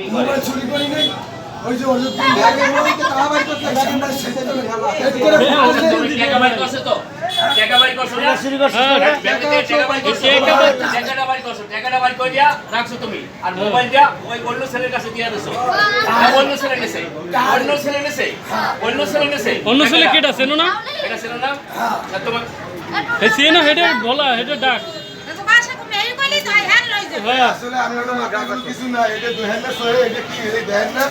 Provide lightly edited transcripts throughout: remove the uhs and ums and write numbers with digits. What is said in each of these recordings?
mobile চুরি করি নাই ওই যে ওই ব্যাগে মোবাইলকে তালা বাইর করতে ব্যাগের মধ্যে সেজে দেবে ঢালা এই করে টাকা বাইর করছে তো টাকা বাইর করছো না চুরি করছিস ব্যাগে টাকা বাইর করছো টাকাটা বাইর করছো টাকাটা বাইর করে দিয়া রাখছো তুমি আর মোবাইল দিয়া ওই অন্য ছেলের কাছে দিয়া দিছো অন্য ছেলে নেছে অন্য ছেলে কেটা চেনো না এটা ছিল না আর তোমার হে চেনো হেডে বলা হেডে ডাক আসলে আমরা তো মাথা কিছু না এটা দুহেন না সরে এটা কি এই দেন না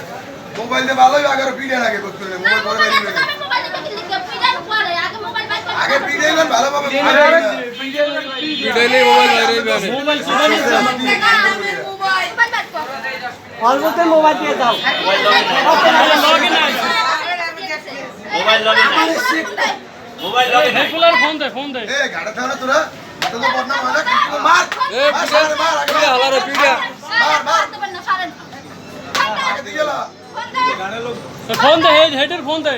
মোবাইল দিয়ে ভালোই আগে পিড়ে লাগে করতে মোবাইল পরে বাইরে লাগে আগে পিড়ে না ভালোভাবে পিডাইলে মোবাইল বাইরে যাবে অল্পতে মোবাইল দিয়ে দাও মোবাইল লগে নাই রেগুলার ফোন দে এ গাড়া থানা তোরা তো বদনাম হয় না মার এ মার আগে হালারে পিডা মার আগে দিয়ে গেলা ফোন দে হেডের ফোন দে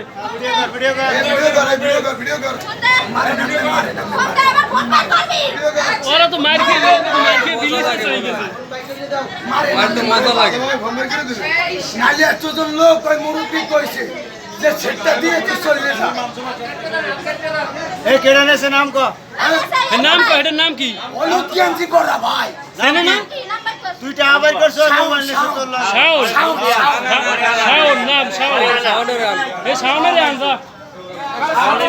ভিডিও কর মারে না ওরা তো মার খেয়ে দিলে চলে গেছে মার তো মজা লাগে ফোন বের করে দিছে নালে এতজন লোক কই মুরুবি কইছে যে ছেটটা দিয়ে তো চলে যা এই কেডা নেছে নাম কো এর নাম কো হেডের নাম কি হলুদ গেঞ্জি পরা ভাই চেনো না তুই টাকা বাইর করছ মোবাইল নেছে তোর লগে শাওন নাম শাওন এই শাওনের আনজা সামনে